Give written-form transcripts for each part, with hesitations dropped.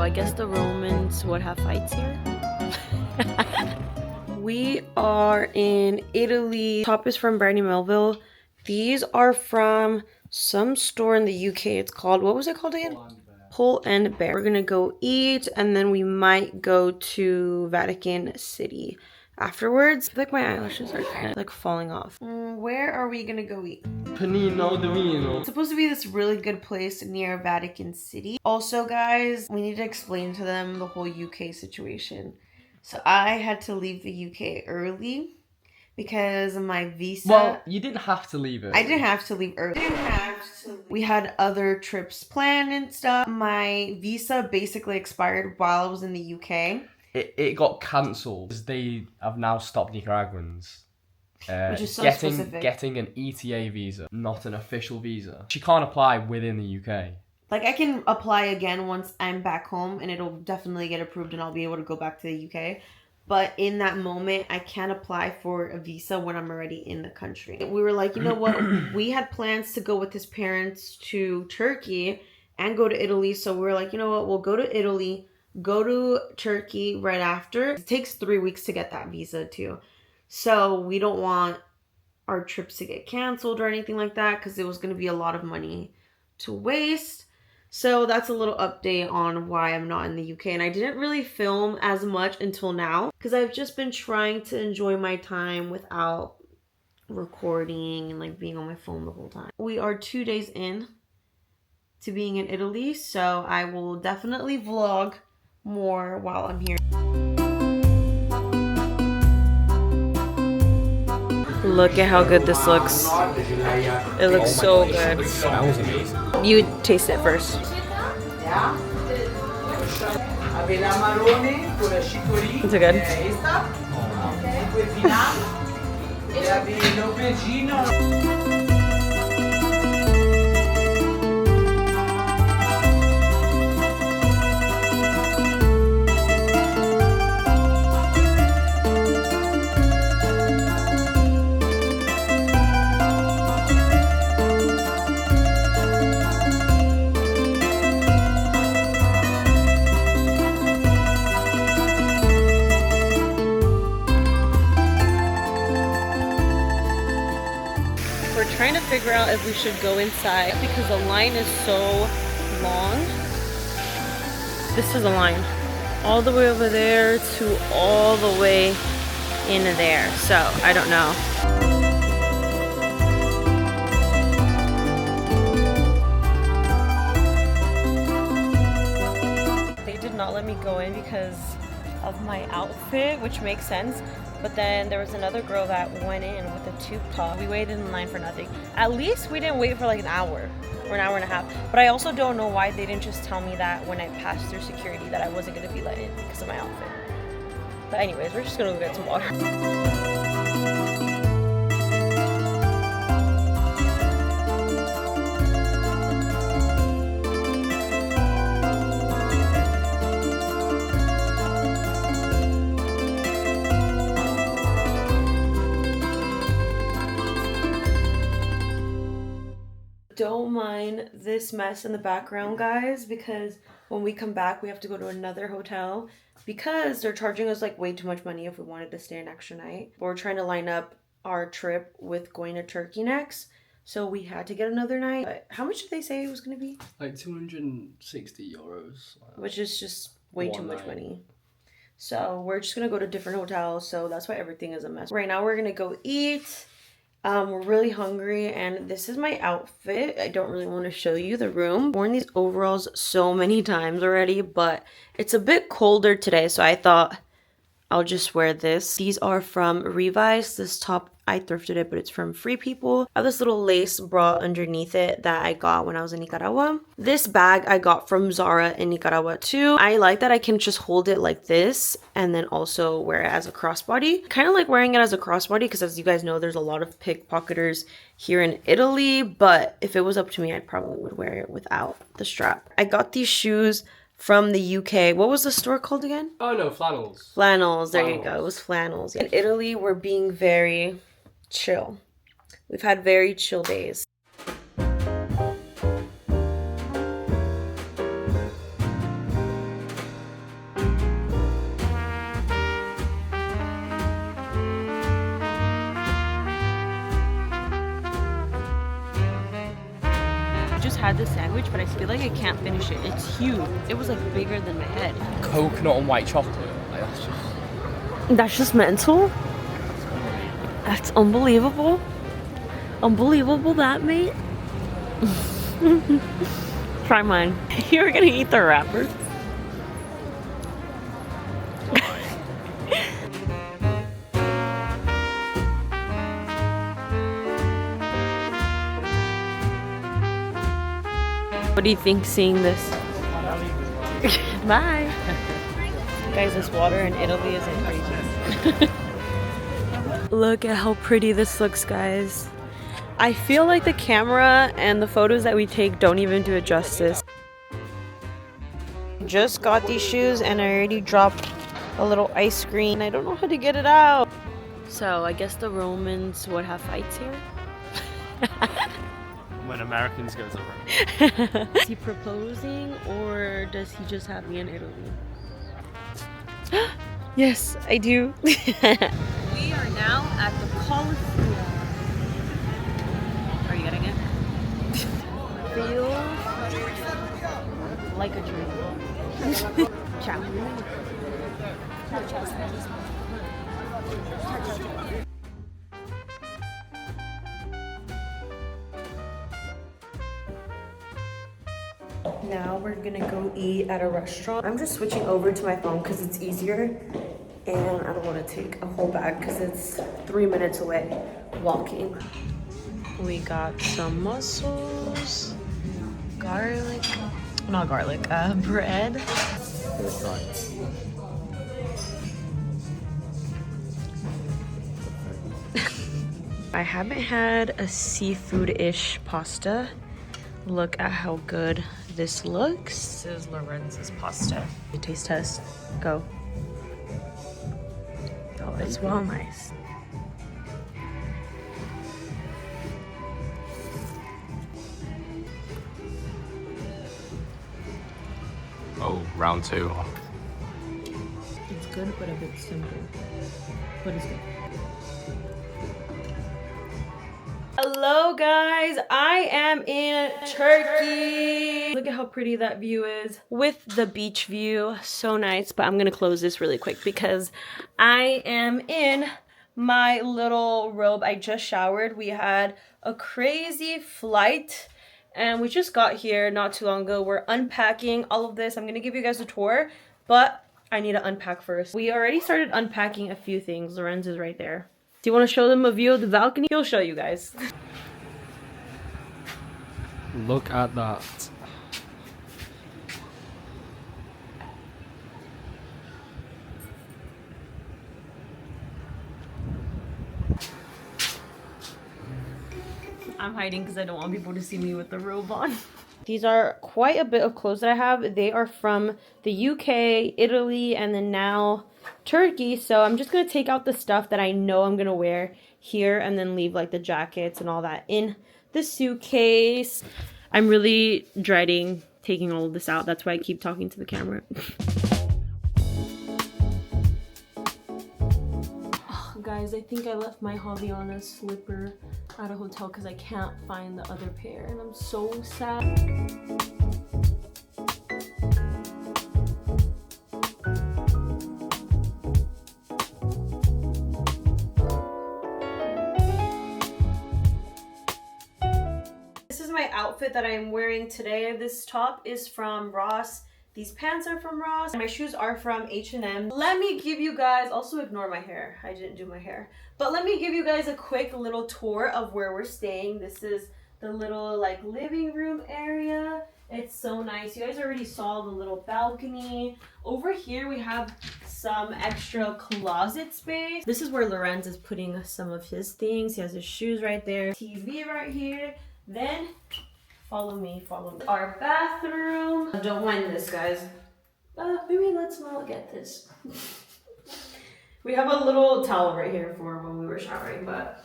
I guess the Romans would have fights here. We are in Italy. Top is from Brandy Melville. These are from some store in the UK. It's called, what was it called again? Pull and Bear. We're gonna go eat and then we might go to Vatican City afterwards. I feel like my eyelashes are kind of like falling off. Where are we gonna go eat? Panino Divino. It's supposed to be this really good place near Vatican City. Also, guys, we need to explain to them the whole UK situation. So I had to leave the UK early because of my visa. Well, you didn't have to leave it. I didn't have to leave early. We had other trips planned and stuff. My visa basically expired while I was in the UK. It got cancelled because they have now stopped Nicaraguans. Which is so specific. Getting an ETA visa, not an official visa. She can't apply within the UK. Like, I can apply again once I'm back home and it'll definitely get approved and I'll be able to go back to the UK. But in that moment, I can't apply for a visa when I'm already in the country. We were like, you know what? We had plans to go with his parents to Turkey and go to Italy. So we were like, you know what? We'll go to Italy, go to Turkey right after. It takes 3 weeks to get that visa too. So we don't want our trips to get canceled or anything like that because it was going to be a lot of money to waste. So that's a little update on why I'm not in the UK. And I didn't really film as much until now because I've just been trying to enjoy my time without recording and like being on my phone the whole time. We are 2 days in to being in Italy, so I will definitely vlog more while I'm here. Look at how good this looks. It looks so good. It smells amazing. You taste it first. Is it good? Trying to figure out if we should go inside because the line is so long. This is a line all the way over there to all the way in there, so I don't know. They did not let me go in because of my outfit, which makes sense. But then there was another girl that went in with a tube top. We waited in line for nothing. At least we didn't wait for like an hour or an hour and a half. But I also don't know why they didn't just tell me that when I passed through security that I wasn't gonna be let in because of my outfit. But anyways, we're just gonna go get some water. Don't mind this mess in the background, guys, because when we come back we have to go to another hotel because they're charging us like way too much money if we wanted to stay an extra night. We're trying to line up our trip with going to Turkey next, so we had to get another night. But how much did they say it was going to be? Like 260 euros. Which is just way too much money. So we're just going to go to different hotels, so that's why everything is a mess. Right now we're going to go eat. We're really hungry and this is my outfit. I don't really want to show you the room. I've worn these overalls so many times already, but it's a bit colder today, so I thought I'll just wear this. These are from Rebrand. This top, I thrifted it, but it's from Free People. I have this little lace bra underneath it that I got when I was in Nicaragua. This bag I got from Zara in Nicaragua too. I like that I can just hold it like this and then also wear it as a crossbody. Kind of like wearing it as a crossbody because as you guys know, there's a lot of pickpocketers here in Italy, but if it was up to me, I probably would wear it without the strap. I got these shoes from the UK. What was the store called again? Oh no, flannels. Flannels, there you go. It was flannels. In Italy, we're being very chill. We've had very chill days. just had the sandwich, but I feel like I can't finish it. It's huge. It was like bigger than my head. Coconut and white chocolate. Like, That's just mental. That's unbelievable. Unbelievable that, mate. Try mine. You were gonna eat the wrapper. What do you think seeing this? Bye. Guys, this water in Italy is like crazy. Look at how pretty this looks, guys. I feel like the camera and the photos that we take don't even do it justice. Just got these shoes and I already dropped a little ice cream. I don't know how to get it out. So I guess the Romans would have fights here. when Americans go to Rome. Is he proposing or does he just have me in Italy? Yes, I do. We are now at the Colosseum. Are you getting it? Feels like a dream. Ciao. Now we're gonna go eat at a restaurant. I'm just switching over to my phone because it's easier and I don't want to take a whole bag because it's 3 minutes away walking. We got some mussels, garlic, not garlic, bread. I haven't had a seafood-ish pasta. Look at how good this looks. This is Lorenz's pasta. Taste test. Go. Oh, it's well nice. Oh, round two. It's good, but a bit simple. But it's good. Hello guys, I am in Turkey. Look at how pretty that view is with the beach view. So nice, but I'm gonna close this really quick because I am in my little robe. I just showered. We had a crazy flight and we just got here not too long ago. We're unpacking all of this. I'm gonna give you guys a tour, but I need to unpack first. We already started unpacking a few things. Lorenz is right there. Do you want to show them a view of the balcony? He'll show you guys. Look at that. I'm hiding because I don't want people to see me with the robe on. These are quite a bit of clothes that I have. They are from the UK, Italy, and then now Turkey. So I'm just going to take out the stuff that I know I'm going to wear here and then leave like the jackets and all that in the suitcase. I'm really dreading taking all of this out. That's why I keep talking to the camera. Oh, guys, I think I left my Havaiana slipper at a hotel because I can't find the other pair and I'm so sad. Outfit that I am wearing today. This top is from Ross. These pants are from Ross. My shoes are from H&M. Let me give you guys, also ignore my hair. I didn't do my hair. But let me give you guys a quick little tour of where we're staying. This is the little like living room area. It's so nice. You guys already saw the little balcony. Over here we have some extra closet space. This is where Lorenz is putting some of his things. He has his shoes right there. TV right here. Then follow me, follow me. Our bathroom. Don't mind this, guys. Maybe let's not get this. We have a little towel right here for when we were showering, but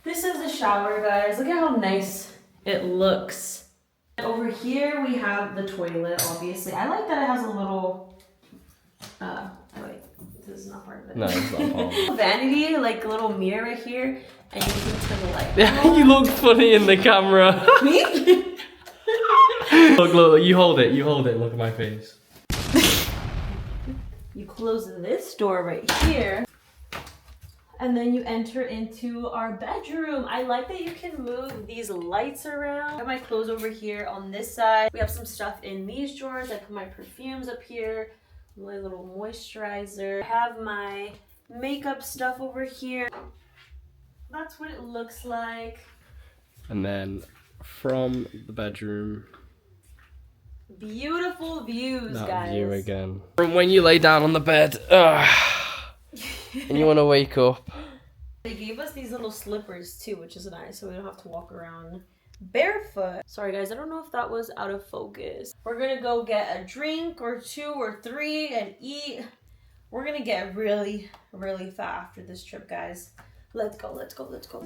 this is the shower, guys. Look at how nice it looks. Over here we have the toilet, obviously. I like that it has a little, wait, this is not part of it. No, it's not part of it. Vanity, like a little mirror right here, and you can turn the light. Yeah, you look funny in the camera. Me? Look, you hold it, look at my face. You close this door right here. And then you enter into our bedroom. I like that you can move these lights around. I have my clothes over here on this side. We have some stuff in these drawers. I put my perfumes up here, my little moisturizer. I have my makeup stuff over here. That's what it looks like. And then from the bedroom, beautiful views, that guys. view again. From when you lay down on the bed, and you want to wake up. They gave us these little slippers too, which is nice, so we don't have to walk around barefoot. Sorry guys, I don't know if that was out of focus. We're gonna go get a drink or 2 or 3 and eat. We're gonna get really, really fat after this trip, guys. Let's go, let's go, let's go.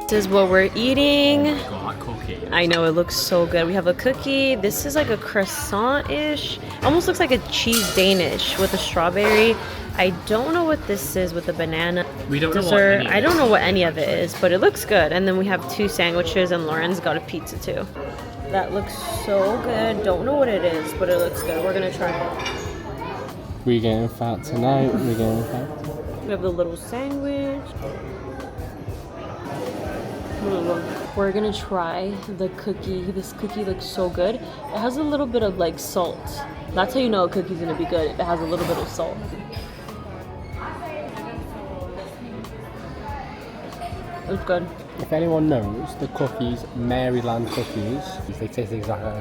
This is what we're eating. Got a cookie. I know, it looks so good. We have a cookie. This is like a croissant-ish. Almost looks like a cheese Danish with a strawberry. I don't know what this is with the banana. We don't know what dessert. any of I don't it know is, what any of it is, but it looks good. And then we have 2 sandwiches and Lauren's got a pizza too. That looks so good. Don't know what it is, but it looks good. We're gonna try it. We getting fat tonight. We getting fat. We have the little sandwich. We're gonna try the cookie. This cookie looks so good. It has a little bit of like salt. That's how you know a cookie's gonna be good. It has a little bit of salt. It's good. If anyone knows the cookies, Maryland cookies, they taste exactly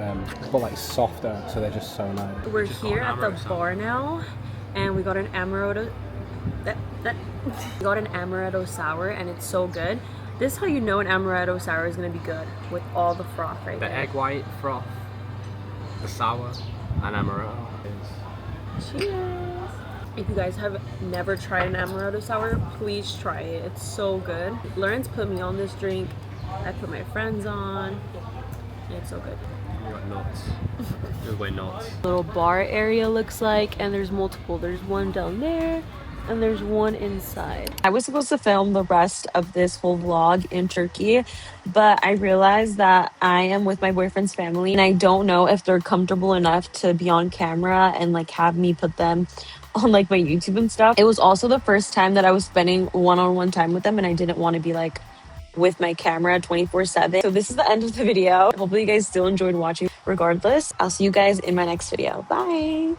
but like softer, so they're just so nice. We're here at the bar now, and we got an amaretto. We got an amaretto sour, and it's so good. This is how you know an amaretto sour is gonna be good, with all the froth right there. The egg white froth, the sour, and amaretto. Cheers! If you guys have never tried an amaretto sour, please try it. It's so good. Lauren's put me on this drink. I put my friends on. And it's so good. We got nuts. We're nuts. Little bar area looks like, and there's multiple. There's one down there, and there's one inside. I was supposed to film the rest of this whole vlog in Turkey, but I realized that I am with my boyfriend's family, and I don't know if they're comfortable enough to be on camera and like have me put them on like my YouTube and stuff. It was also the first time that I was spending one-on-one time with them, and I didn't want to be like with my camera 24/7. So this is the end of the video. Hopefully you guys still enjoyed watching. Regardless, I'll see you guys in my next video. Bye.